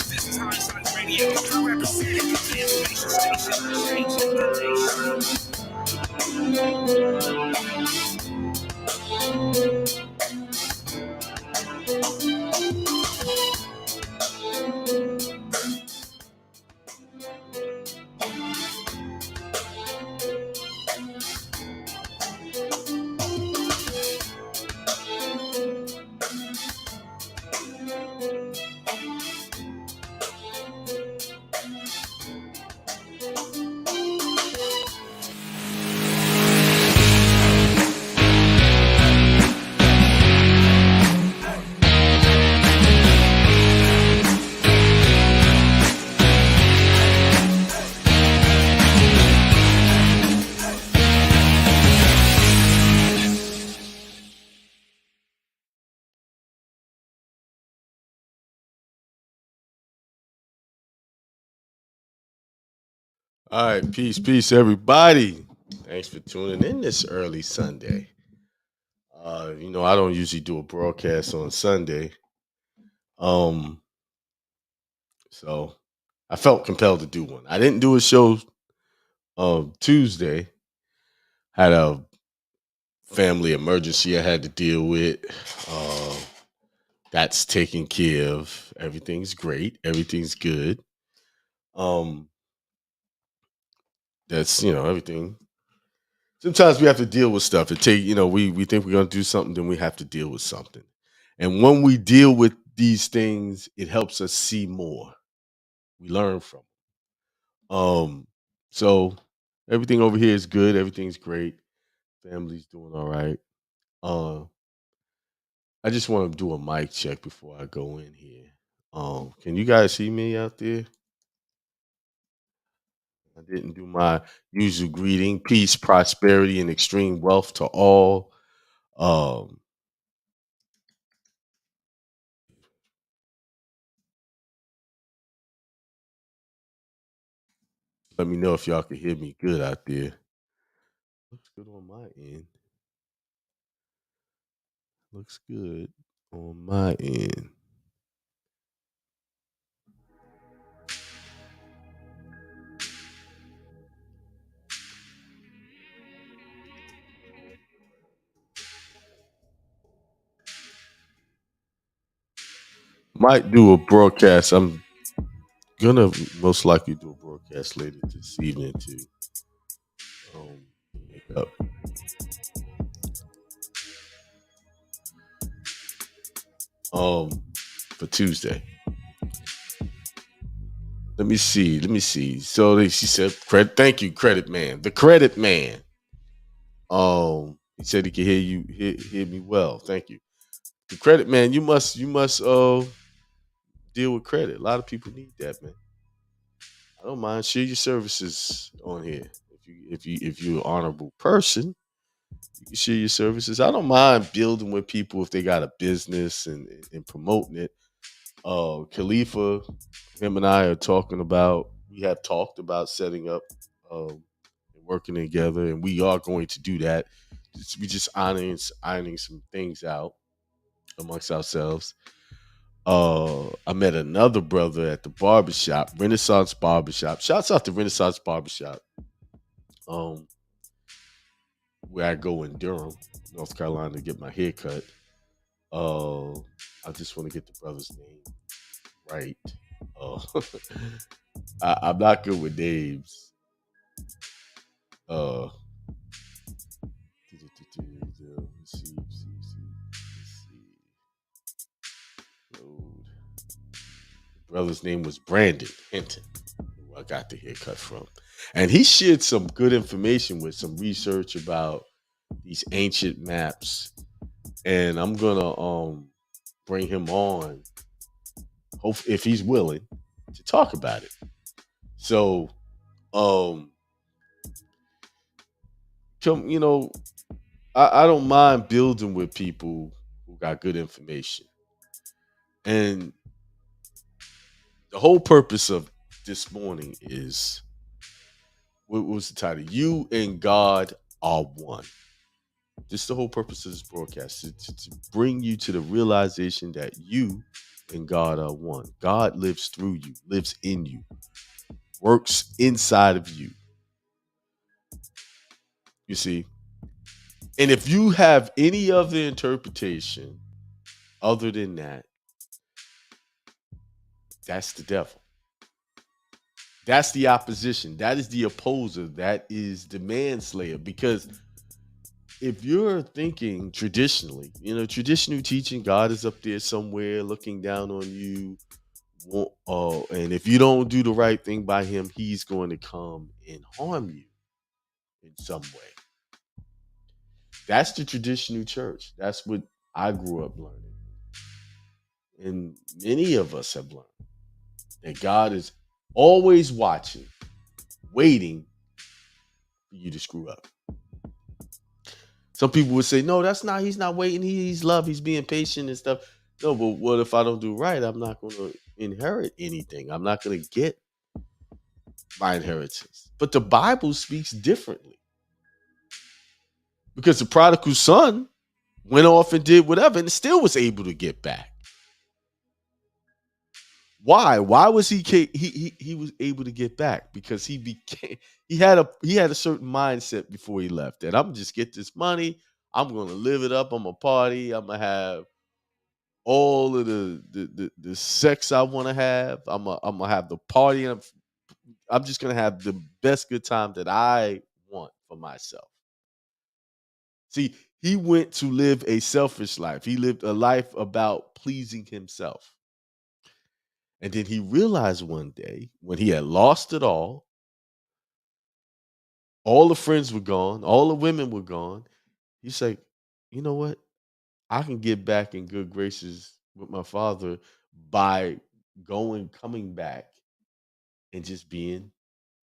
This is Hindsight Radio. All right, peace, everybody. Thanks for tuning in this early Sunday. I don't usually do a broadcast on Sunday. Um, so I felt compelled to do one. I didn't do a show Tuesday. Had a family emergency I had to deal with. Uh, that's taken care of. Everything's great. Everything's good. Um, that's everything. Sometimes we have to deal with stuff. We think we're gonna do something, then we have to deal with something. And when we deal with these things, it helps us see more. We learn from 'em. So everything over here is good, everything's great. Family's doing all right. Uh I just want to do a mic check before I go in here. Can you guys see me out there? I didn't do my usual greeting. Peace, prosperity, and extreme wealth to all. Um Let me know if y'all can hear me good out there. Looks good on my end. Looks good on my end. Might do a broadcast. I'm gonna most likely do a broadcast later this evening to make up. For Tuesday. Let me see. Let me see. She said, "Credit, thank you, credit man. The credit man. He said he could hear me well. Thank you. The credit man. You must deal with credit. A lot of people need that, man. I don't mind share your services on here. If you're an honorable person, you can share your services. I don't mind building with people if they got a business and promoting it. Khalifa, him and I are talking about. We have talked about setting up and working together, and we are going to do that. We just ironing some things out amongst ourselves. I met another brother at the barbershop, Renaissance Barbershop. Shouts out to Renaissance Barbershop. Um, where I go in Durham, North Carolina, to get my hair cut. Uh, I just want to get the brother's name right. Uh, I'm not good with names. Uh, let's see. Load. The brother's name was Brandon Hinton, who I got the haircut from. And he shared some good information with some research about these ancient maps. And I'm gonna bring him on, hope if he's willing to talk about it. So um come I don't mind building with people who got good information. And the whole purpose of this morning is what was the title? You and God are one. This is the whole purpose of this broadcast to bring you to the realization that you and God are one. God lives through you, lives in you. works inside of you. You see? And if you have any other interpretation other than that, that's the devil. That's the opposition. That is the opposer. That is the manslayer. Because if you're thinking traditionally, traditional teaching, God is up there somewhere looking down on you. And if you don't do the right thing by him, he's going to come and harm you in some way. That's the traditional church. That's what I grew up learning. And many of us have learned that God is always watching, waiting for you to screw up. Some people would say, no, he's not waiting. He's love. He's being patient and stuff. No, but what if I don't do right? I'm not going to inherit anything. I'm not going to get my inheritance. But the Bible speaks differently because the prodigal son went off and did whatever and still was able to get back. Why? Why was he was able to get back? Because he had a certain mindset before he left that I'm just get this money, I'm gonna live it up, I'm gonna party, I'm gonna have all of the sex I want to have. I'm gonna have the party, and I'm just gonna have the best good time that I want for myself. See, he went to live a selfish life. He lived a life about pleasing himself. And then he realized one day when he had lost it all the friends were gone, all the women were gone. He's like, you know what? I can get back in good graces with my father by coming back and just being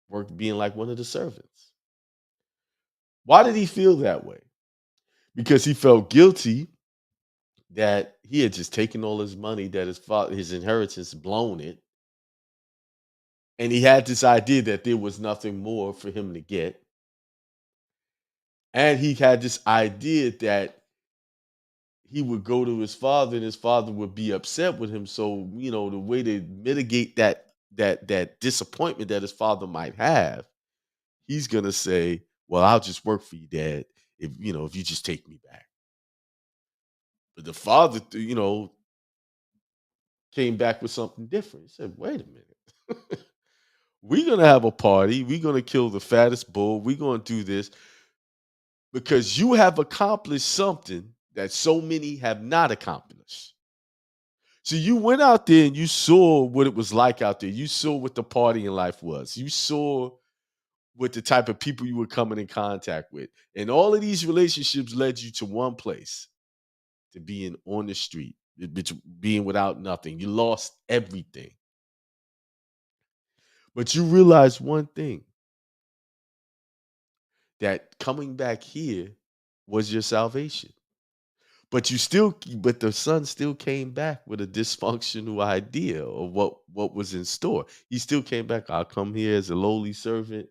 like one of the servants. Why did he feel that way? Because he felt guilty that he had just taken all his money, that his inheritance, blown it, and he had this idea that there was nothing more for him to get. And he had this idea that he would go to his father and his father would be upset with him. So, the way to mitigate that disappointment that his father might have, he's gonna say, well, I'll just work for you, Dad, if you just take me back. But the father, came back with something different. He said, wait a minute. We're gonna have a party, we're gonna kill the fattest bull, we're gonna do this because you have accomplished something that so many have not accomplished. So you went out there and you saw what it was like out there. You saw what the partying life was. You saw what the type of people you were coming in contact with. And all of these relationships led you to one place, to being on the street, being without nothing. You lost everything. But you realized one thing, that coming back here was your salvation. But the son still came back with a dysfunctional idea of what was in store. He still came back. I'll come here as a lowly servant.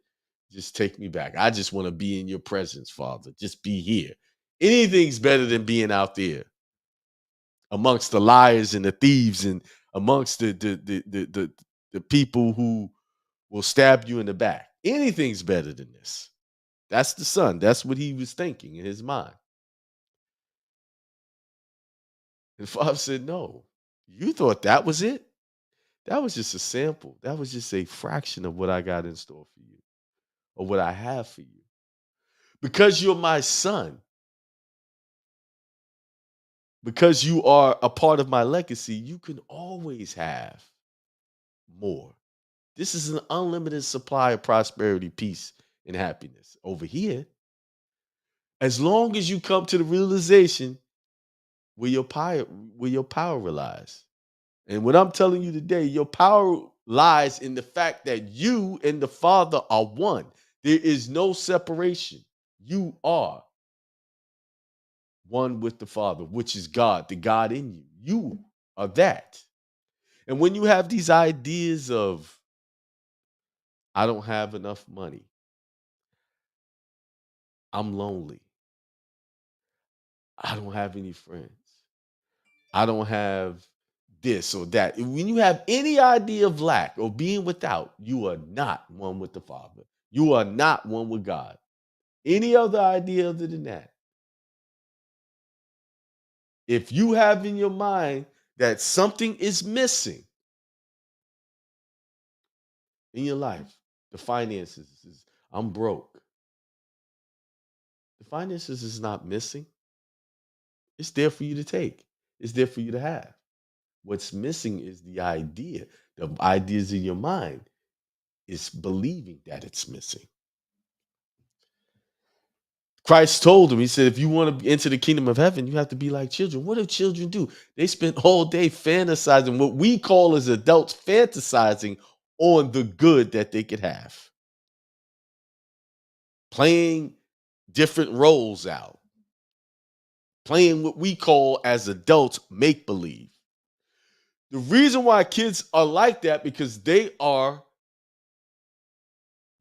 Just take me back. I just want to be in your presence, Father. Just be here. Anything's better than being out there amongst the liars and the thieves and amongst the people who will stab you in the back. Anything's better than this. That's the son. That's what he was thinking in his mind. And Father said, no, you thought that was it? That was just a sample. That was just a fraction of what I got in store for you or what I have for you. Because you're my son, because you are a part of my legacy, you can always have more. This is an unlimited supply of prosperity, peace, and happiness. Over here, as long as you come to the realization where your power relies. And what I'm telling you today, your power lies in the fact that you and the Father are one. There is no separation. You are one with the Father, which is God, the God in you. You are that. And when you have these ideas of, I don't have enough money, I'm lonely, I don't have any friends, I don't have this or that. When you have any idea of lack or being without, you are not one with the Father. You are not one with God. Any other idea other than that, if you have in your mind that something is missing in your life, the finances is, I'm broke. The finances is not missing. It's there for you to take. It's there for you to have. What's missing is the idea. The ideas in your mind is believing that it's missing. Christ told him, he said, if you want to enter the kingdom of heaven, you have to be like children. What do children do? They spend all day fantasizing, what we call as adults fantasizing on the good that they could have, playing different roles out, playing what we call as adults make believe. The reason why kids are like that because they are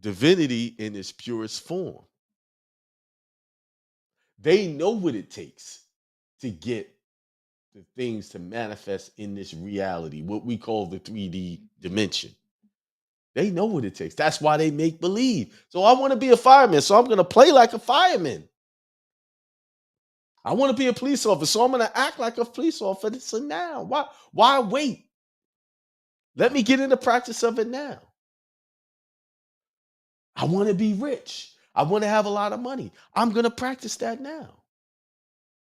divinity in its purest form. They know what it takes to get the things to manifest in this reality, what we call the 3D dimension. They know what it takes. That's why they make believe. So I want to be a fireman, so I'm going to play like a fireman. I want to be a police officer, so I'm going to act like a police officer now. Why wait? Let me get in the practice of it now. I want to be rich. I want to have a lot of money. I'm going to practice that now.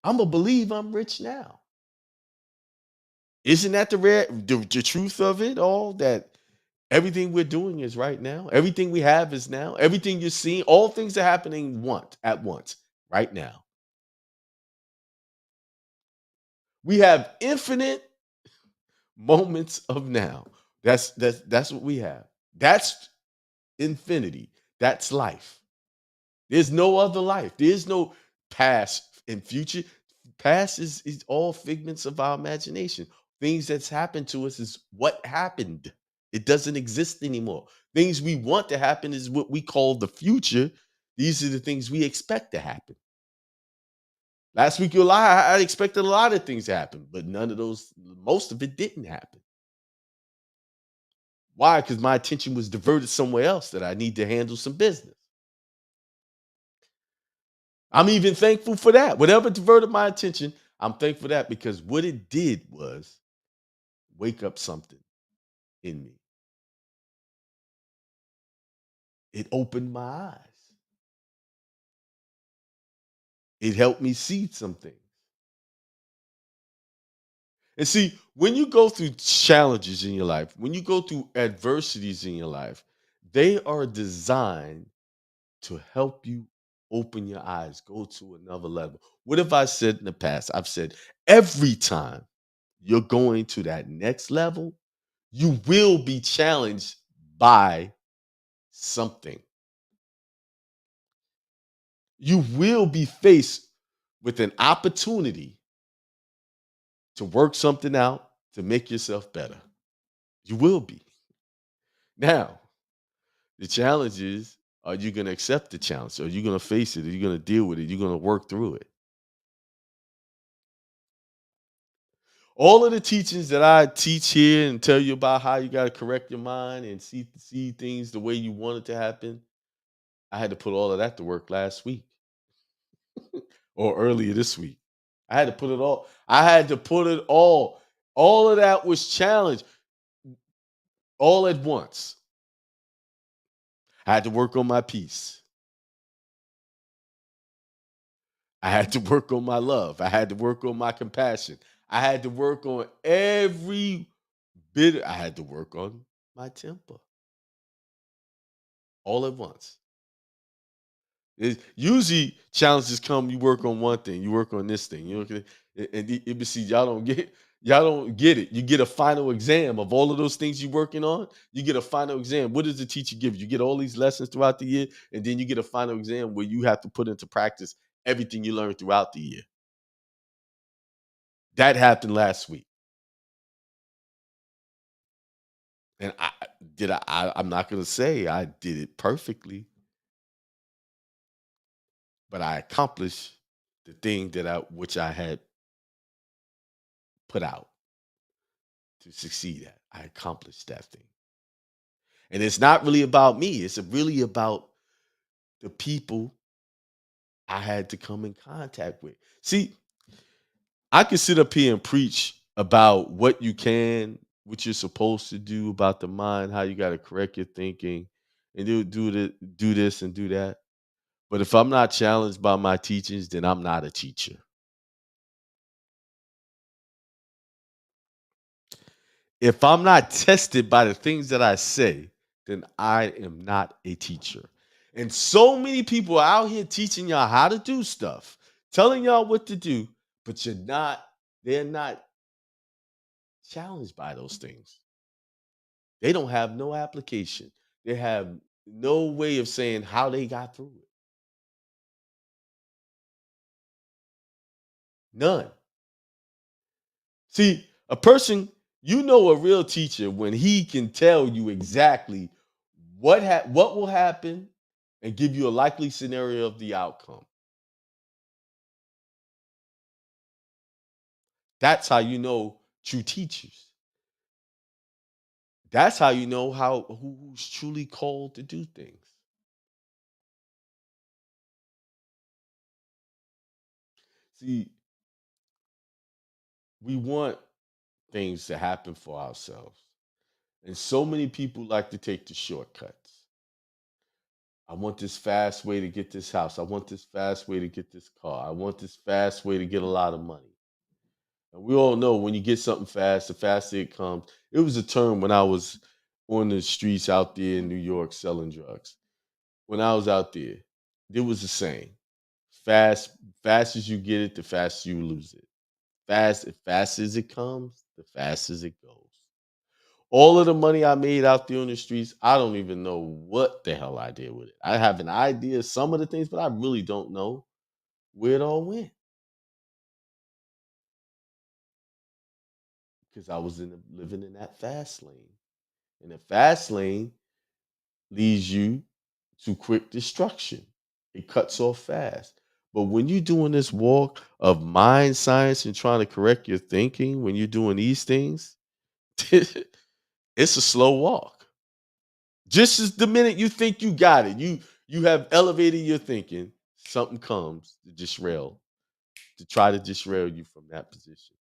I'm going to believe I'm rich now. Isn't that the truth of it all? That everything we're doing is right now. Everything we have is now. Everything you're seeing, all things are happening at once, right now. We have infinite moments of now. That's what we have. That's infinity. That's life. There's no other life. There's no past and future. Past is all figments of our imagination. Things that's happened to us is what happened. It doesn't exist anymore. Things we want to happen is what we call the future. These are the things we expect to happen. Last week, I expected a lot of things to happen, but none of those, most of it didn't happen. Why? Because my attention was diverted somewhere else that I need to handle some business. I'm even thankful for that. Whatever diverted my attention, I'm thankful for that because what it did was wake up something in me. It opened my eyes. It helped me see some things. And see, when you go through challenges in your life, when you go through adversities in your life, they are designed to help you open your eyes, go to another level. What have I said in the past? I've said every time you're going to that next level, you will be challenged by something. You will be faced with an opportunity to work something out to make yourself better. You will be. Now, the challenge is, are you going to accept the challenge? Are you going to face it? Are you going to deal with it? You're going to work through it. All of the teachings that I teach here and tell you about how you got to correct your mind and see things the way you want it to happen, I had to put all of that to work last week or earlier this week. I had to put it all. I had to put it all. All of that was challenged all at once. I had to work on my peace. I had to work on my love. I had to work on my compassion. I had to work on every bit. I had to work on my temper all at once. Usually challenges come, you work on one thing, you work on this thing, you know, and see y'all don't get it. You get a final exam of all of those things you're working on. You get a final exam. What does the teacher give you? You get all these lessons throughout the year, and then you get a final exam where you have to put into practice everything you learned throughout the year. That happened last week. And I'm not gonna say I did it perfectly, but I accomplished the thing that I which I had put out. to succeed at. I accomplished that thing. And it's not really about me. It's really about the people I had to come in contact with. See, I could sit up here and preach about what you can, what you're supposed to do about the mind, how you got to correct your thinking, and do this and do that. But if I'm not challenged by my teachings, then I'm not a teacher. If I'm not tested by the things that I say, then I am not a teacher. And so many people are out here teaching y'all how to do stuff, telling y'all what to do, but they're not challenged by those things. They don't have no application. They have no way of saying how they got through it. None. See, a person, you know a real teacher when he can tell you exactly what will happen and give you a likely scenario of the outcome. That's how you know true teachers. That's how you know who's truly called to do things. See, we want things to happen for ourselves. And so many people like to take the shortcuts. I want this fast way to get this house. I want this fast way to get this car. I want this fast way to get a lot of money. And we all know when you get something fast, the faster it comes. It was a term when I was on the streets out there in New York selling drugs. When I was out there was a saying: fast, fast as you get it, the faster you lose it. Fast as it comes, the fast as it goes. All of the money I made out there on the streets, I don't even know what the hell I did with it. I have an idea of some of the things, but I really don't know where it all went because I was living in that fast lane. And the fast lane leads you to quick destruction. It cuts off fast. But when you're doing this walk of mind science and trying to correct your thinking, when you're doing these things, it's a slow walk. Just as the minute you think you got it, you have elevated your thinking, something comes to try to disrail you from that position.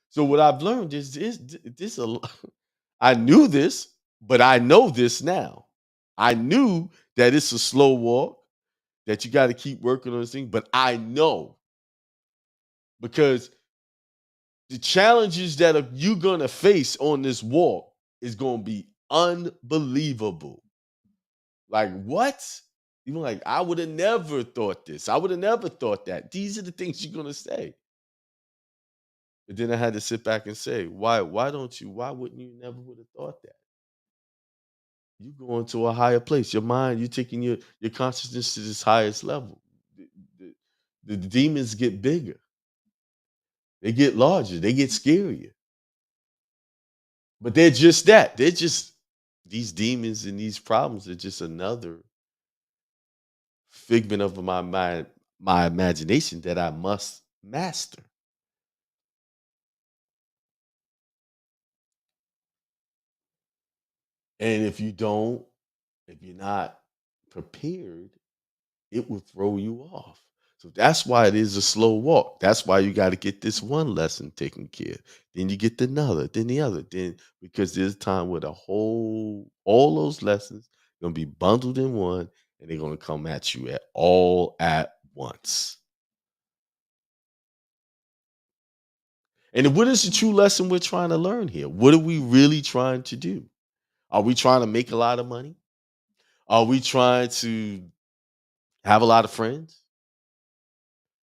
So what I've learned is this I knew this, but I know this now. I knew that it's a slow walk, that you got to keep working on this thing, but I know because the challenges that you gonna face on this walk is gonna be unbelievable. Like what? Even like I would have never thought this. I would have never thought that. These are the things you're gonna say. But then I had to sit back and say, why wouldn't you never would have thought that? You going to a higher place. Your mind, you taking your consciousness to this highest level. The, the, the demons get bigger. They get larger. They get scarier. But they're just that. They're just these demons and these problems are just another figment of my mind, my imagination that I must master. And if you're not prepared, it will throw you off. So that's why it is a slow walk. That's why you got to get this one lesson taken care of. Then you get another, then the other. Then because there's time where all those lessons gonna be bundled in one and they're gonna come at you at once. And what is the true lesson we're trying to learn here? What are we really trying to do? Are we trying to make a lot of money? Are we trying to have a lot of friends?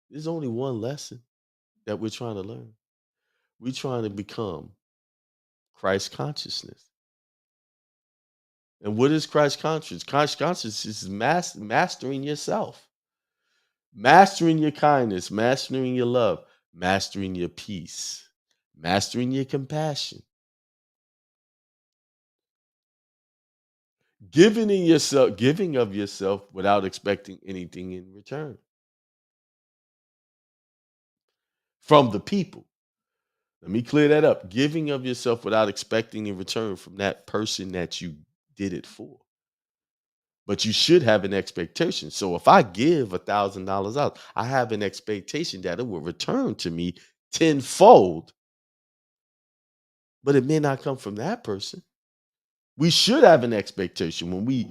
There's only one lesson that we're trying to learn. We're trying to become Christ consciousness. And what is Christ consciousness? Christ consciousness is mastering yourself, mastering your kindness, mastering your love, mastering your peace, mastering your compassion, giving of yourself without expecting anything in return from the people. Let me clear that up. Giving of yourself without expecting in return from that person that you did it for. But you should have an expectation. So if I give $1,000 out, I have an expectation that it will return to me tenfold, but it may not come from that person. We should have an expectation when we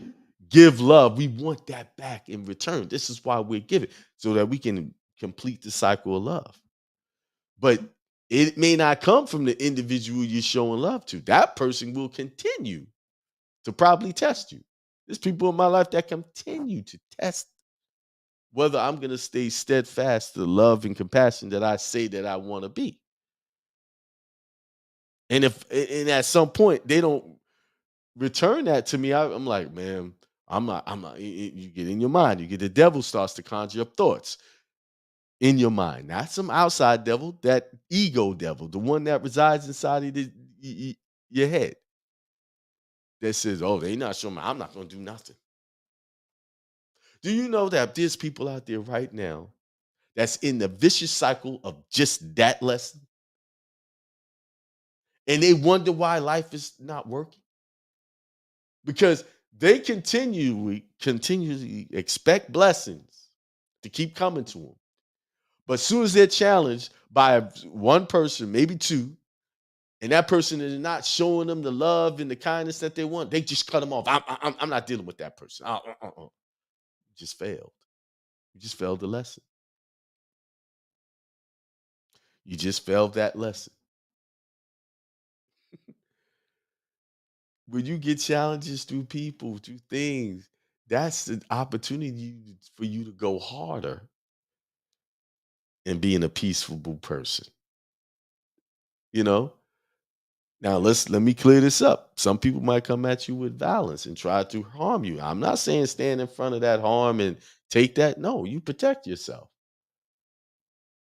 give love, we want that back in return. This is why we're giving, so that we can complete the cycle of love. But it may not come from the individual you're showing love to. That person will continue to probably test you. There's people in my life that continue to test whether I'm going to stay steadfast to love and compassion that I say that I want to be. And at some point they don't return that to me, I'm like, man, I'm not. You get in your mind, you get the devil starts to conjure up thoughts in your mind, not some outside devil, that ego devil, the one that resides inside of your head that says, oh, they not showing me, I'm not going to do nothing. Do you know that there's people out there right now that's in the vicious cycle of just that lesson? And they wonder why life is not working? Because they continually expect blessings to keep coming to them. But as soon as they're challenged by one person, maybe two, and that person is not showing them the love and the kindness that they want, they just cut them off. I'm not dealing with that person. You just failed. You just failed the lesson. You just failed that lesson. When you get challenges through people, through things, that's the opportunity for you to go harder and being a peaceful person. You know, now let me clear this up. Some people might come at you with violence and try to harm you. I'm not saying stand in front of that harm and take that. No, you protect yourself.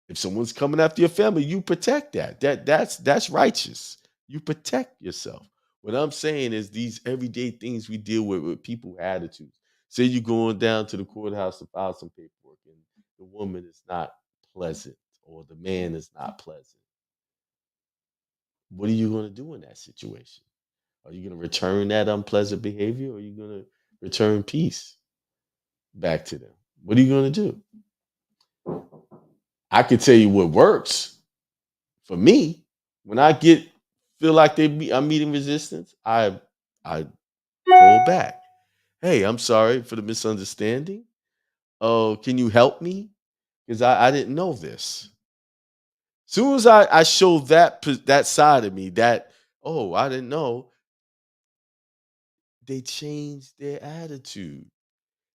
If someone's coming after your family, you protect that. That's righteous. You protect yourself. What I'm saying is these everyday things we deal with people attitudes. Say you're going down to the courthouse to file some paperwork and the woman is not pleasant or the man is not pleasant. What are you going to do in that situation? Are you going to return that unpleasant behavior or are you going to return peace back to them? What are you going to do? I can tell you what works for me. When I feel like I'm meeting resistance, I pull back. Hey, I'm sorry for the misunderstanding. Oh, can you help me? Because I didn't know this. Soon as I show that side of me, that oh, I didn't know, they change their attitude.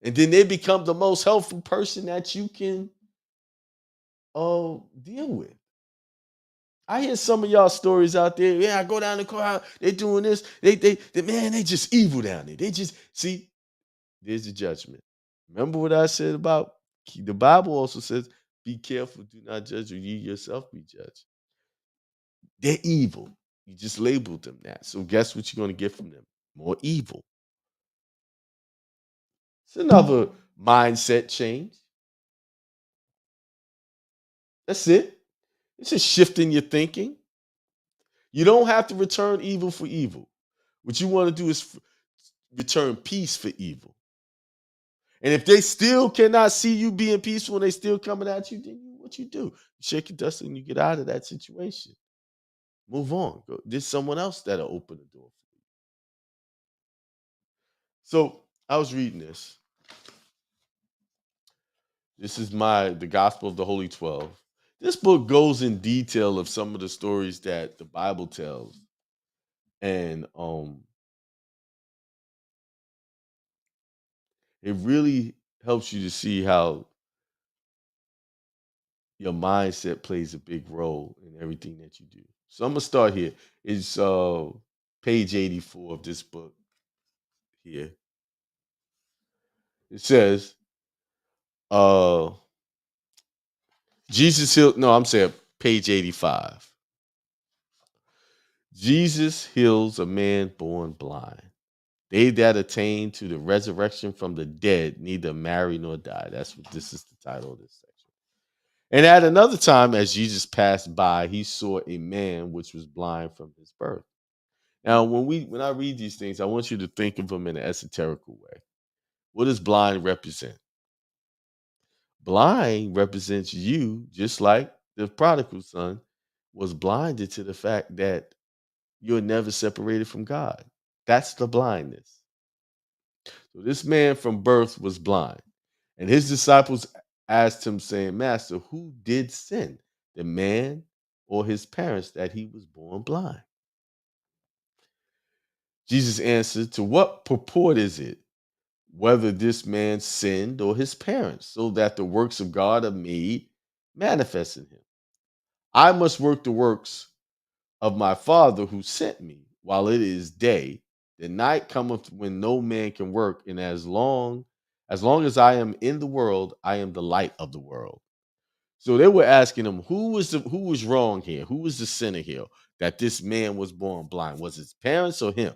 And then they become the most helpful person that you can deal with. I hear some of y'all stories out there. Yeah, I go down the courthouse. They doing this. Man, they just evil down there. They just see. There's the judgment. Remember what I said about the Bible also says, "Be careful, do not judge, or ye yourself be judged." They're evil. You just labeled them that. So guess what you're going to get from them? More evil. It's another mindset change. That's it. It's just shifting your thinking. You don't have to return evil for evil. What you want to do is return peace for evil. And if they still cannot see you being peaceful and they still coming at you, then what you do? You shake your dust and you get out of that situation. Move on. There's someone else that'll open the door for you. So I was reading this. This is the Gospel of the Holy 12. This book goes in detail of some of the stories that the Bible tells. And it really helps you to see how your mindset plays a big role in everything that you do. So I'm gonna start here. It's page 84 of this book here. It says, uh Jesus healed, no, I'm saying page 85. Jesus heals a man born blind. They that attain to the resurrection from the dead neither marry nor die. That's what this is the title of this section. And at another time, as Jesus passed by, he saw a man which was blind from his birth. Now, when I read these things, I want you to think of them in an esoterical way. What does blind represent? Blind represents you, just like the prodigal son was blinded to the fact that you're never separated from God. That's the blindness. So this man from birth was blind. And his disciples asked him, saying, Master, who did sin, the man or his parents, that he was born blind? Jesus answered, to what purport is it, whether this man sinned or his parents, so that the works of God are made manifest in him? I must work the works of my Father who sent me while it is day. The night cometh when no man can work, and as long as I am in the world, I am the light of the world. So they were asking him, who was wrong here? Who was the sinner here? That this man was born blind. Was his parents or him?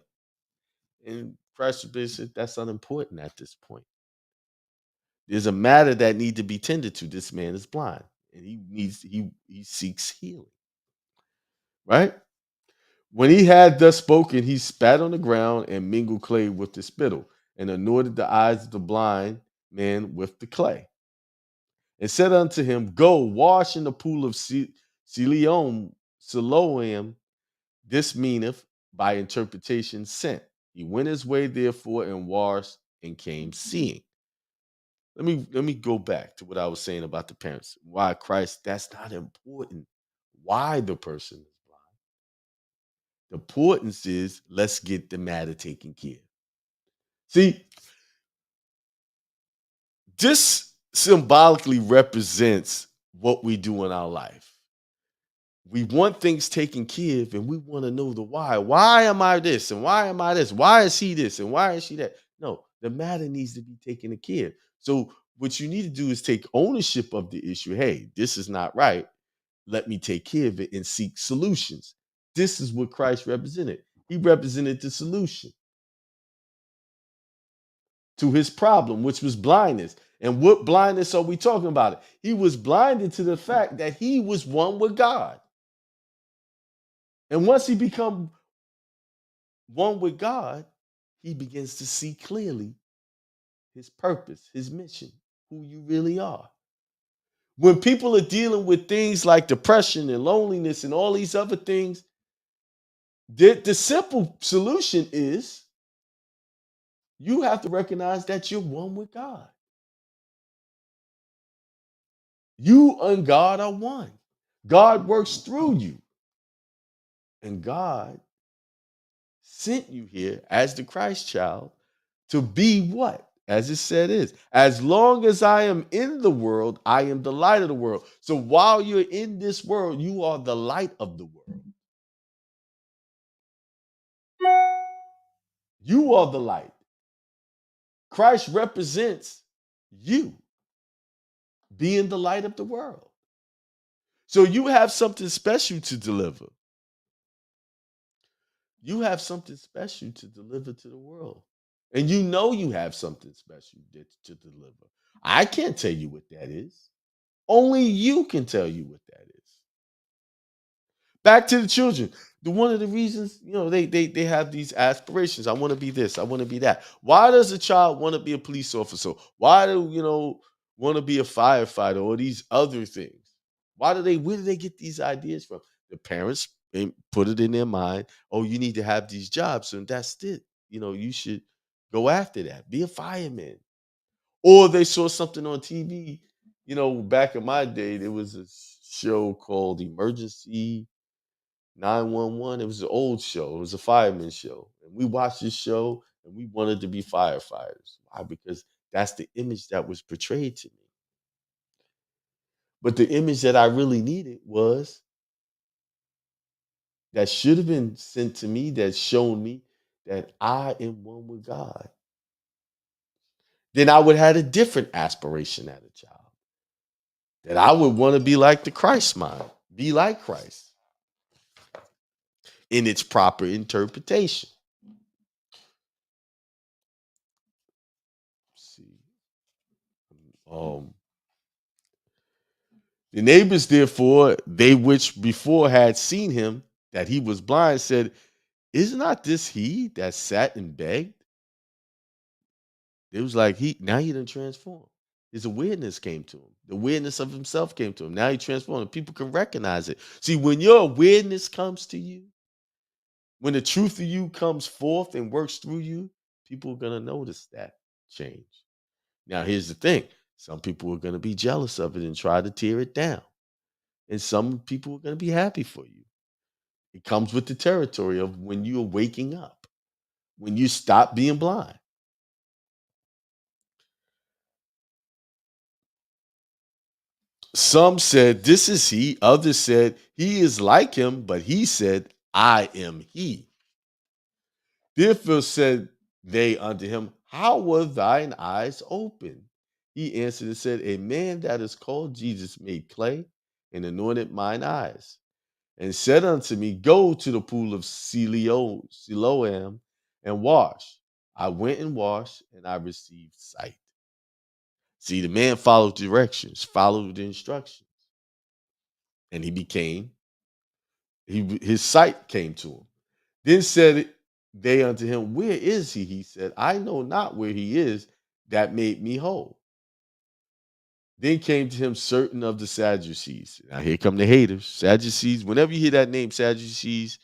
And Christ said, that's unimportant at this point. There's a matter that need to be tended to. This man is blind, and he seeks healing. Right? When he had thus spoken, he spat on the ground and mingled clay with the spittle, and anointed the eyes of the blind man with the clay, and said unto him, Go wash in the pool of Siloam. This meaneth by interpretation sent. He went his way therefore and washed and came seeing. Let me go back to what I was saying about the parents. Why Christ? That's not important. Why the person is blind. The importance is let's get the matter taken care of. See, this symbolically represents what we do in our life. We want things taken care of, and we want to know the why. Why am I this? And why am I this? Why is he this? And why is she that? No, the matter needs to be taken care of. So what you need to do is take ownership of the issue. Hey, this is not right. Let me take care of it and seek solutions. This is what Christ represented. He represented the solution to his problem, which was blindness. And what blindness are we talking about? He was blinded to the fact that he was one with God. And once he become one with God, he begins to see clearly his purpose, his mission, who you really are. When people are dealing with things like depression and loneliness and all these other things, the simple solution is you have to recognize that you're one with God. You and God are one. God works through you. And God sent you here as the Christ child to be what? As it said is, as long as I am in the world, I am the light of the world. So while you're in this world, you are the light of the world. You are the light. Christ represents you being the light of the world. So you have something special to deliver. You have something special to deliver to the world. And you know you have something special to deliver. I can't tell you what that is. Only you can tell you what that is. Back to the children. One of the reasons, they have these aspirations. I want to be this. I want to be that. Why does a child want to be a police officer? Why do want to be a firefighter or these other things? Where do they get these ideas from? The parents put it in their mind. Oh, you need to have these jobs, and that's it. You should go after that. Be a fireman. Or they saw something on TV. Back in my day, there was a show called Emergency 911. It was an old show. It was a fireman show. And we watched this show and we wanted to be firefighters. Why? Because that's the image that was portrayed to me. But the image that I really needed was that should have been sent to me, that shown me that I am one with God. Then I would have had a different aspiration as a child. That I would want to be like the Christ mind, be like Christ in its proper interpretation. Let's see. Um, The neighbors, therefore, they which before had seen him, that he was blind, said, is not this he that sat and begged? It was like he done transformed. His awareness came to him. The awareness of himself came to him. Now he transformed. And people can recognize it. See, when your awareness comes to you, when the truth of you comes forth and works through you, people are gonna notice that change. Now, here's the thing: some people are gonna be jealous of it and try to tear it down, and some people are gonna be happy for you. It comes with the territory of when you're waking up, when you stop being blind. Some said, this is he. Others said, he is like him, but he said, I am he. Therefore said they unto him, how were thine eyes open? He answered and said, a man that is called Jesus made clay and anointed mine eyes, and said unto me, go to the pool of Siloam and wash. I went and washed, and I received sight. See, the man followed directions, followed the instructions, and his sight came to him. Then said they unto him, where is he? He said, I know not where he is that made me whole. Then came to him certain of the Sadducees. Now here come the haters. Sadducees, whenever you hear that name, Sadducees,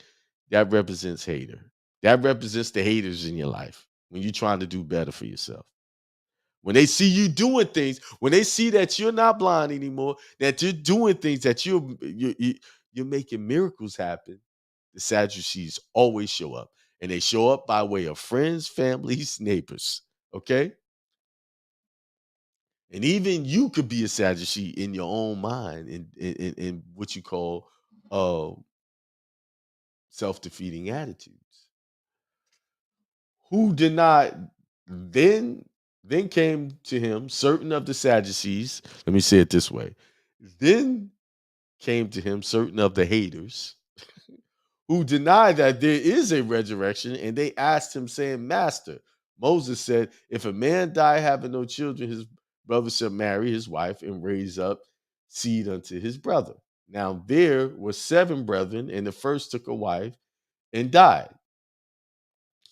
that represents hater. That represents the haters in your life when you're trying to do better for yourself. When they see you doing things, when they see that you're not blind anymore, that you're doing things, that you're making miracles happen, the Sadducees always show up. And they show up by way of friends, families, neighbors. Okay? And even you could be a Sadducee in your own mind in what you call uh, self-defeating attitudes. Who did not then then came to him certain of the Sadducees. Let me say it this way. Then came to him certain of the haters who denied that there is a resurrection, and they asked him, saying, Master, Moses said, if a man die having no children, his brother shall marry his wife and raise up seed unto his brother. Now there were 7 brethren, and the first took a wife and died.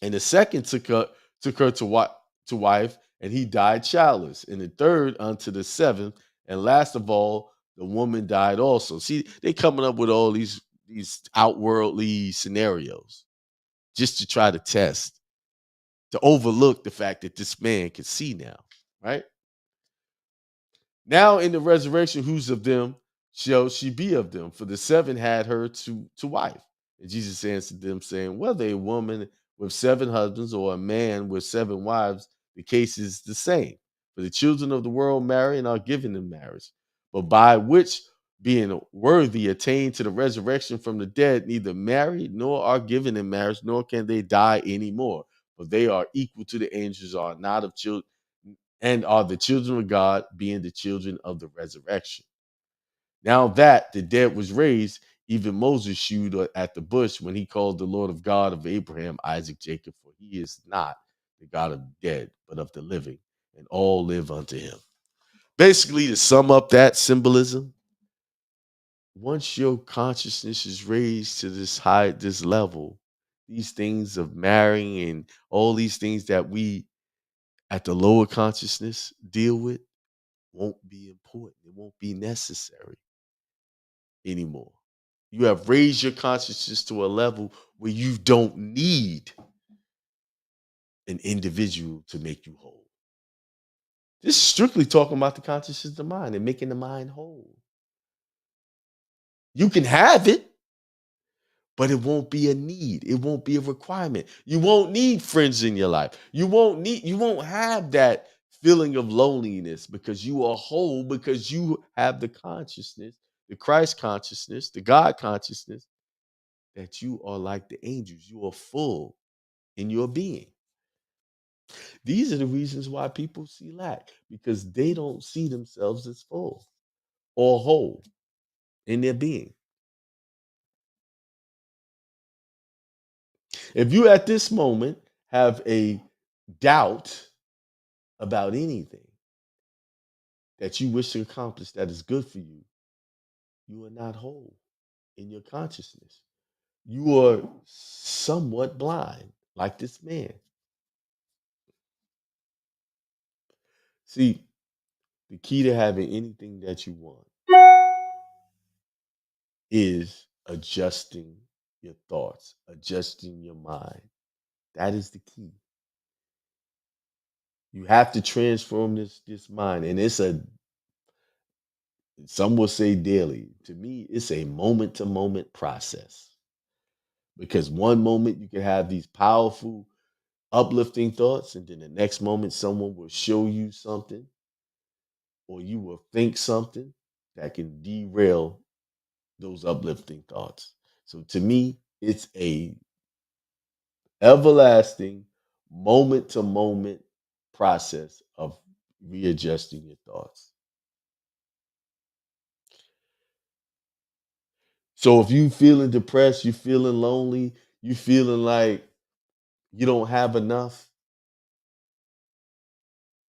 And the second took her to wife, and he died childless. And the third unto the seventh, and last of all, the woman died also. See, they coming up with all these outworldly scenarios just to try to test, to overlook the fact that this man can see now, right? Now in the resurrection, whose of them shall she be of them? For the 7 had her to wife. And Jesus answered them, saying, whether a woman with 7 husbands or a man with 7 wives, the case is the same. For the children of the world marry and are given in marriage, but by which being worthy attain to the resurrection from the dead, neither marry nor are given in marriage, nor can they die anymore. For they are equal to the angels, are not of children, and are the children of God, being the children of the resurrection. Now that the dead was raised, even Moses shewed at the bush when he called the Lord of God of Abraham, Isaac, Jacob, for he is not the God of the dead, but of the living, and all live unto him. Basically, to sum up that symbolism, once your consciousness is raised to this level, these things of marrying and all these things that we at the lower consciousness deal with won't be important. It won't be necessary anymore. You have raised your consciousness to a level where you don't need an individual to make you whole. This is strictly talking about the consciousness of the mind and making the mind whole. You can have it, but it won't be a need. It won't be a requirement. You won't need friends in your life. You won't have that feeling of loneliness because you are whole, because you have the consciousness, the Christ consciousness, the God consciousness, that you are like the angels. You are full in your being. These are the reasons why people see lack, because they don't see themselves as full or whole in their being. If you at this moment have a doubt about anything that you wish to accomplish that is good for you, you are not whole in your consciousness. You are somewhat blind, like this man. See, the key to having anything that you want is adjusting your thoughts, adjusting your mind. That is the key. You have to transform this mind, and it's a some will say daily. To me, it's a moment to moment process because one moment you can have these powerful, uplifting thoughts, and then the next moment someone will show you something, or you will think something that can derail those uplifting thoughts. So to me, it's a everlasting moment to moment process of readjusting your thoughts. So if you feeling depressed, you feeling lonely, you feeling like you don't have enough,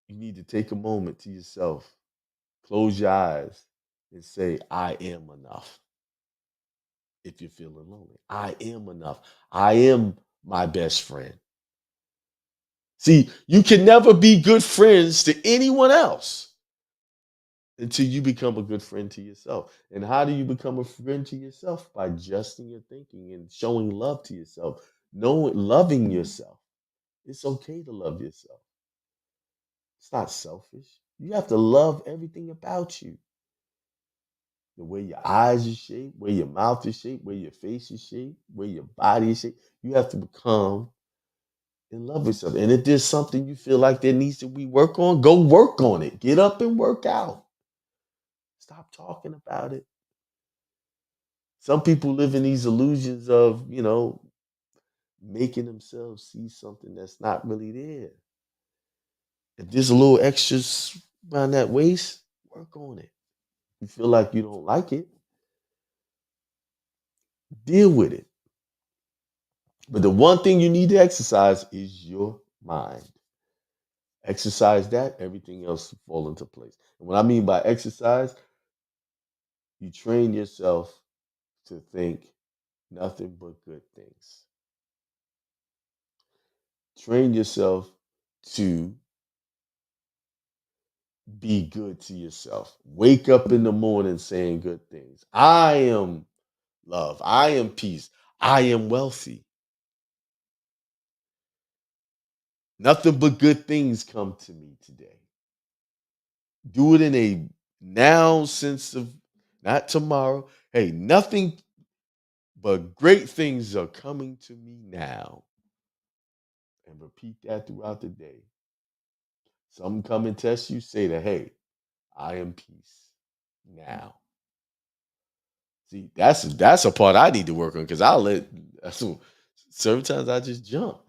you need to take a moment to yourself, close your eyes, and say, I am enough. If you're feeling lonely, I am enough. I am my best friend. See, you can never be good friends to anyone else until you become a good friend to yourself. And how do you become a friend to yourself? By adjusting your thinking and showing love to yourself, knowing, loving yourself. It's okay to love yourself. It's not selfish. You have to love everything about you. The way your eyes are shaped, where your mouth is shaped, where your face is shaped, where your body is shaped. You have to become in love with yourself. And if there's something you feel like there needs to be work on, go work on it. Get up and work out. Stop talking about it. Some people live in these illusions of, making themselves see something that's not really there. If there's a little extra around that waist, work on it. You feel like you don't like it, deal with it. But the one thing you need to exercise is your mind. Exercise that, everything else will fall into place. And what I mean by exercise, you train yourself to think nothing but good things. Train yourself to be good to yourself. Wake up in the morning saying good things. I am love. I am peace. I am wealthy. Nothing but good things come to me today. Do it in a now sense of not tomorrow. Hey, nothing but great things are coming to me now. And repeat that throughout the day. Some come and test you, say that, hey, I am peace now. See, that's a part I need to work on because I'll let certain times I just jump.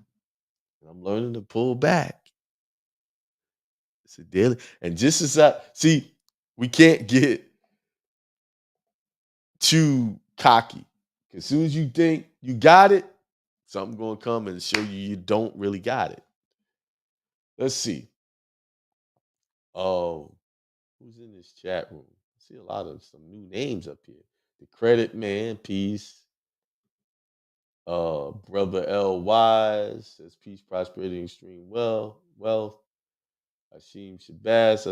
I'm learning to pull back. It's a daily, and just as I see, we can't get too cocky. As soon as you think you got it, something gonna come and show you don't really got it. Let's see. Oh, who's in this chat room? I see a lot of some new names up here. The Credit Man, peace. Brother L. Wise says peace, prosperity, and extreme wealth. Asim Shabazz.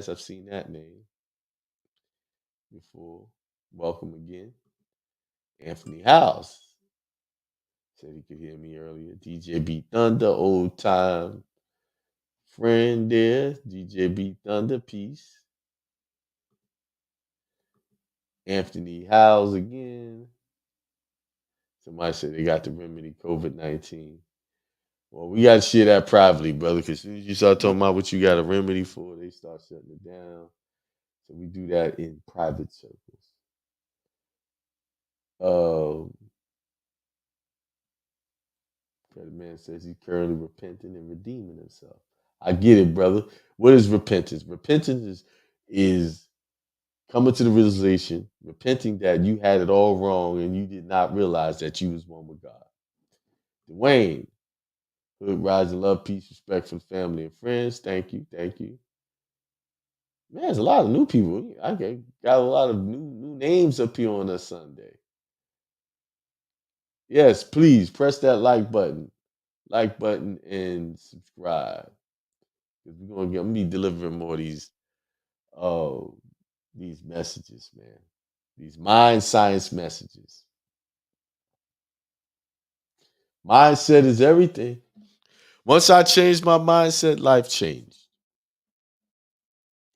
I've seen that name before. Welcome again. Anthony House said he could hear me earlier. DJ B Thunder, old time friend there. DJ B Thunder, peace. Anthony Howes again. Somebody said they got the remedy COVID-19. Well, we got to share that privately, brother, because as soon as you start talking about what you got a remedy for, they start shutting it down. So we do that in private circles. Um, the man says he's currently repenting and redeeming himself. I get it, brother. What is repentance? Repentance is coming to the realization, repenting that you had it all wrong and you did not realize that you was one with God. Dwayne, hood rise and love, peace, respect for family and friends. Thank you, thank you. Man, there's a lot of new people. Got a lot of new names up here on a Sunday. Yes, please press that like button, and subscribe. Because I'm gonna be delivering more of uh these messages, man. These mind science messages. Mindset is everything. Once I changed my mindset, life changed.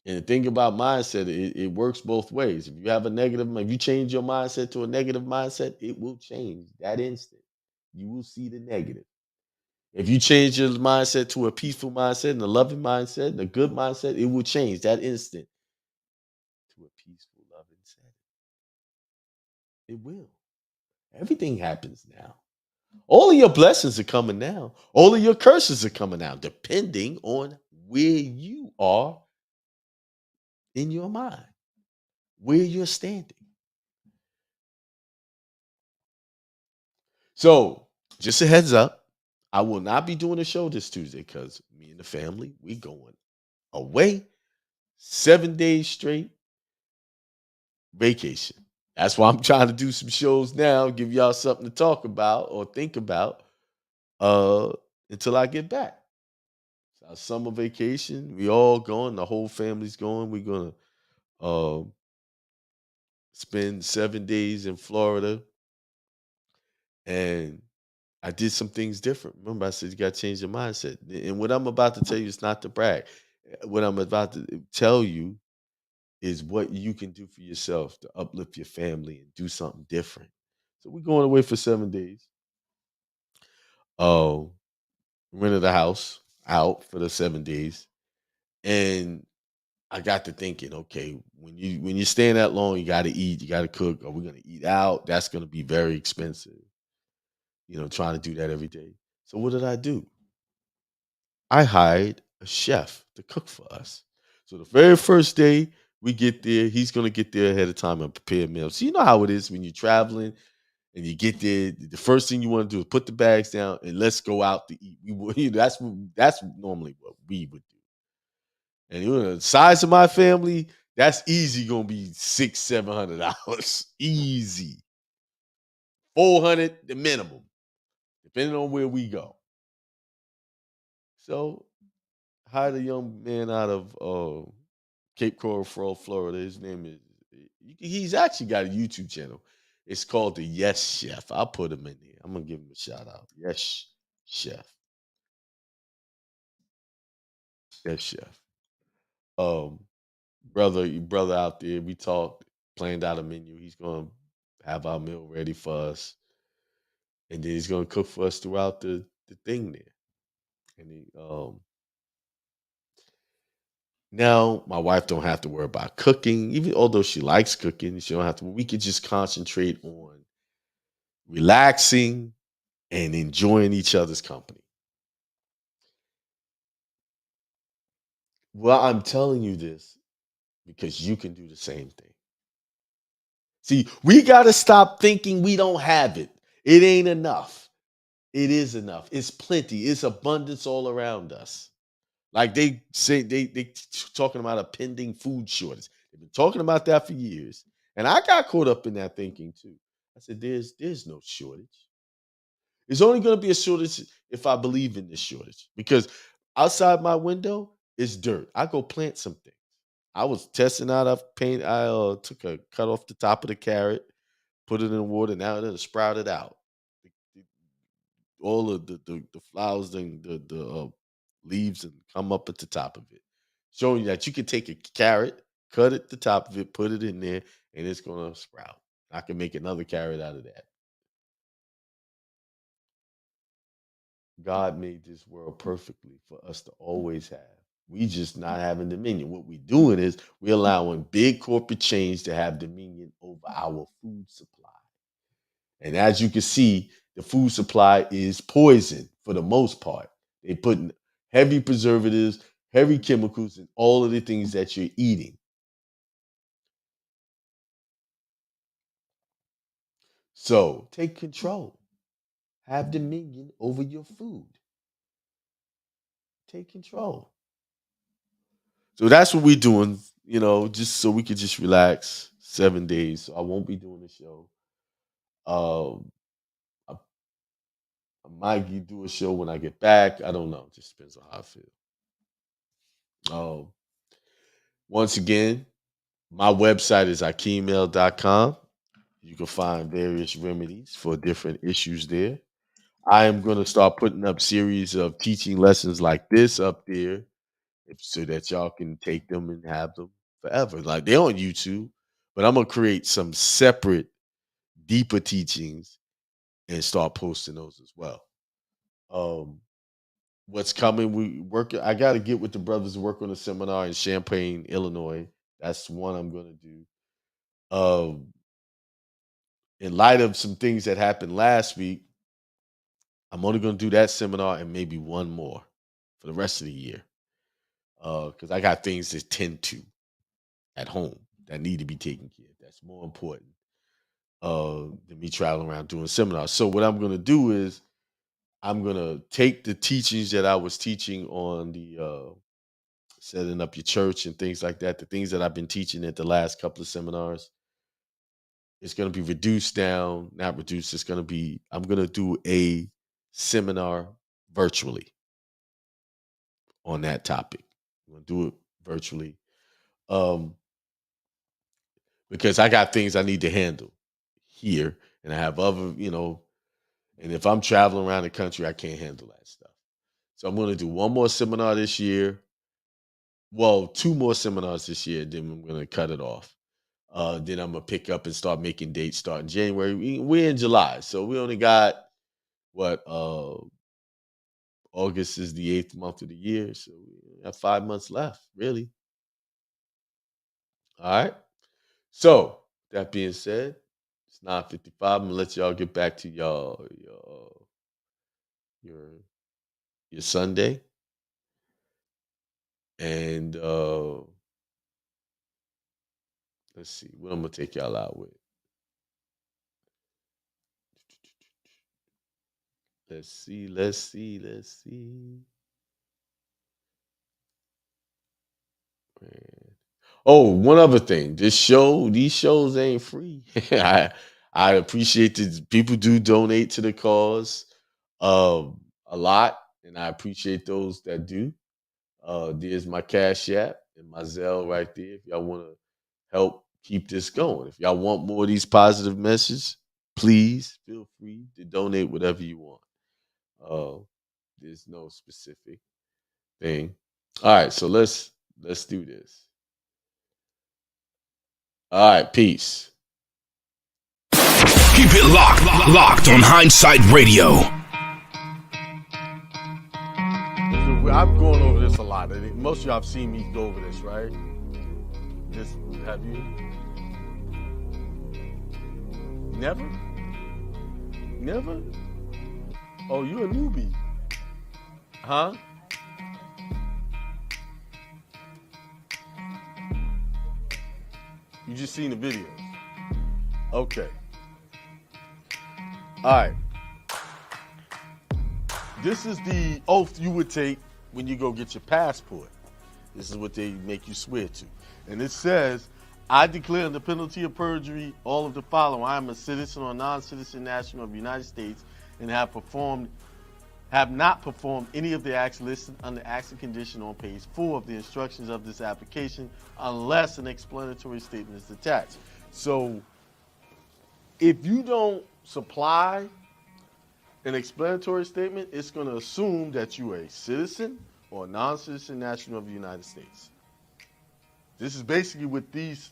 And the thing about mindset, it works both ways. If you have a negative, if you change your mindset to a negative mindset, it will change that instant. You will see the negative. If you change your mindset to a peaceful mindset and a loving mindset and a good mindset, it will change that instant to a peaceful, loving set. It will. Everything happens now. All of your blessings are coming now. All of your curses are coming out, depending on where you are in your mind, where you're standing. So, just a heads up, I will not be doing a show this Tuesday because me and the family, we going away 7 days straight vacation. That's why I'm trying to do some shows now, give y'all something to talk about or think about uh until I get back. It's our summer vacation. We all going, the whole family's going. We're gonna spend 7 days in Florida. And I did some things different. Remember, I said you got to change your mindset. And what I'm about to tell you is not to brag. What I'm about to tell you is what you can do for yourself to uplift your family and do something different. So we're going away for 7 days. Oh, rented a house out for the 7 days. And I got to thinking, okay, when you're staying that long, you gotta eat, you gotta cook. Are we gonna eat out? That's gonna be very expensive, trying to do that every day. So what did I do? I hired a chef to cook for us. So the very first day we get there, he's gonna get there ahead of time and prepare meals. So you know how it is when you're traveling and you get there. The first thing you want to do is put the bags down and let's go out to eat. That's normally what we would do. And the size of my family, that's easy gonna be $600-700. Easy. 400 the minimum, depending on where we go. So hired a young man out of Cape Coral, Florida. His name is he's actually got a YouTube channel. It's called the Yes Chef. I'll put him in there. I'm gonna give him a shout out. Yes Chef. Yes Chef. Um brother out there, we talked, planned out a menu. He's gonna have our meal ready for us. And then he's gonna cook for us throughout the thing there. And now my wife don't have to worry about cooking, even although she likes cooking, she don't have to. We could just concentrate on relaxing and enjoying each other's company. Well, I'm telling you this because you can do the same thing. See, we got to stop thinking we don't have it. It ain't enough. It is enough. It's plenty. It's abundance all around us. Like they say, talking about a pending food shortage. They've been talking about that for years, and I got caught up in that thinking too. I said, "There's no shortage. It's only going to be a shortage if I believe in this shortage. Because outside my window is dirt. I go plant some things. I was testing out. I took a cut off the top of the carrot, put it in water. Now it sprouted out. All of the flowers and the leaves and come up at the top of it, showing you that you can take a carrot, cut at the top of it, put it in there, and it's gonna sprout. I can make another carrot out of that. God made this world perfectly for us to always have. We just not having dominion. What we doing is we allowing big corporate chains to have dominion over our food supply. And as you can see, the food supply is poison for the most part. They put heavy preservatives, heavy chemicals in all of the things that you're eating. So take control. Have dominion over your food. Take control. So that's what we're doing just so we could just relax 7 days. So I won't be doing the show. Um, I, I might do a show when I get back. I don't know. Just depends on how I feel. Um, Once again, my website is akemail.com. You can find various remedies for different issues there. I am going to start putting up series of teaching lessons like this up there so that y'all can take them and have them forever. Like they're on YouTube, but I'm going to create some separate, deeper teachings and start posting those as well. Um, what's coming? I got to get with the brothers to work on a seminar in Champaign, Illinois. That's one I'm going to do. Um, in light of some things that happened last week, I'm only going to do that seminar and maybe one more for the rest of the year. Because I got things to tend to at home that need to be taken care of. That's more important than me traveling around doing seminars. So what I'm going to do is I'm going to take the teachings that I was teaching on the setting up your church and things like that, the things that I've been teaching at the last couple of seminars. It's going to be reduced down, not reduced. I'm going to do a seminar virtually on that topic. I'm going to do it virtually because I got things I need to handle here, and I have and if I'm traveling around the country, I can't handle that stuff. So I'm going to do one more seminar this year. Well, two more seminars this year, then I'm going to cut it off. Then I'm going to pick up and start making dates starting January. We're in July, so we only got August is the 8th month of the year, so we have 5 months left, really. All right. So that being said, it's 9:55. I'm gonna let y'all get back to your Sunday, and let's see what I'm gonna take y'all out with. Let's see. Man. Oh, one other thing. These shows ain't free. I appreciate that people do donate to the cause a lot, and I appreciate those that do. There's my Cash App and my Zelle right there. If y'all want to help keep this going, if y'all want more of these positive messages, please feel free to donate whatever you want. There's no specific thing. All right, so let's do this. All right, peace. Keep it locked on Hindsight Radio. I'm going over this a lot. Most of y'all have seen me go over this, right? Have you? Never? Oh, you a newbie. Huh? You just seen the videos. Okay. All right. This is the oath you would take when you go get your passport. This is what they make you swear to. And it says, I declare under penalty of perjury all of the following. I am a citizen or non-citizen national of the United States and have not performed any of the acts listed under acts and condition on page 4 of the instructions of this application unless an explanatory statement is attached. So if you don't supply an explanatory statement, it's going to assume that you are a citizen or a non-citizen national of the United States. This is basically what this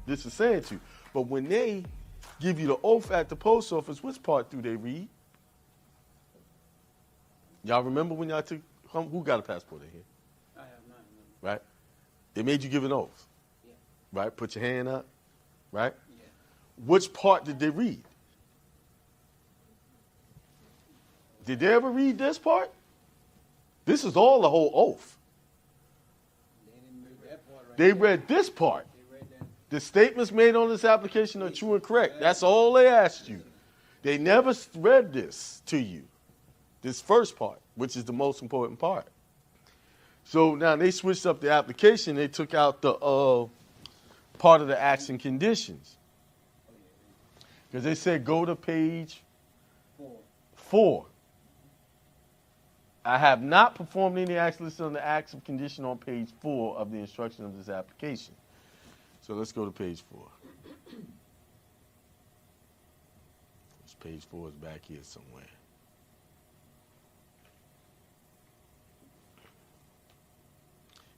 is saying to you. But when they give you the oath at the post office, which part do they read? Y'all remember when y'all took, who got a passport in here? I have none. Right? They made you give an oath. Yeah. Right? Put your hand up. Right? Yeah. Which part did they read? Did they ever read this part? This is all the whole oath. They didn't read that part right They there. read this part. They read that. The statements made on this application are true and correct. That's all they asked you. They never read this to you. This first part, which is the most important part. So now they switched up the application. They took out the part of the acts and conditions. Because they said go to page 4. I have not performed any acts listed on the acts of condition on page 4 of the instruction of this application. So let's go to page 4. This page 4 is back here somewhere.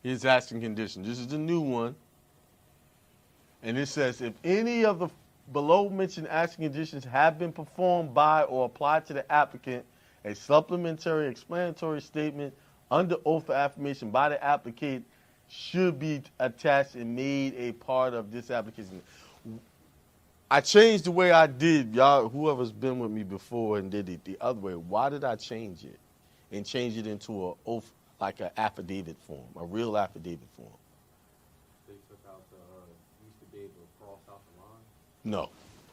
Here's acts and conditions. This is the new one. And it says, if any of the below mentioned acts and conditions have been performed by or applied to the applicant, a supplementary explanatory statement under oath of affirmation by the applicant should be attached and made a part of this application. I changed the way I did. Y'all, whoever's been with me before and did it the other way, why did I change it and change it into an oath, like an affidavit form, a real affidavit form? They took out the, used to be able to cross out the line? No,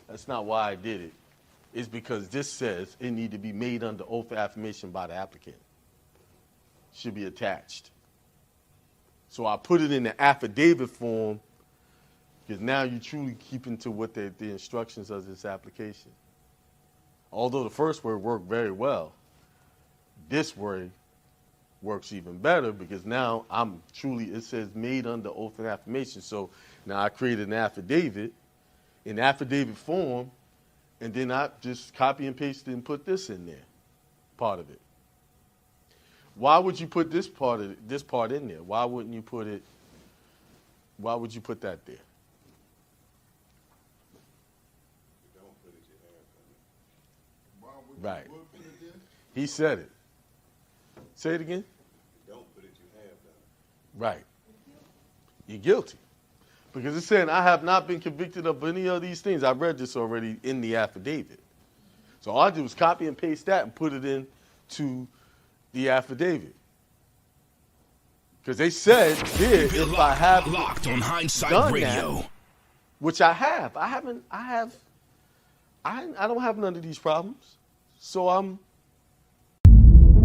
that's not why I did it. It's because this says it need to be made under oath of affirmation by the applicant. Should be attached. So I put it in the affidavit form because now you're truly keeping to what the instructions of this application. Although the first word worked very well, this word works even better because now I'm truly, it says made under oath of affirmation. So now I created an affidavit in affidavit form, and then I just copy and paste it and put this in there, part of it. Why would you put this part in there? Why wouldn't you put it? Why would you put that there? You don't put it, you have done it. Why would Right. you would put it there? He said it. Say it again. You don't put it, you have done it. Right. You're guilty. Because it's saying, I have not been convicted of any of these things. I read this already in the affidavit. So all I did was copy and paste that and put it into the affidavit. Because they said, there, if I have Locked on Hindsight done Radio. that, which I have. I don't have none of these problems. So I'm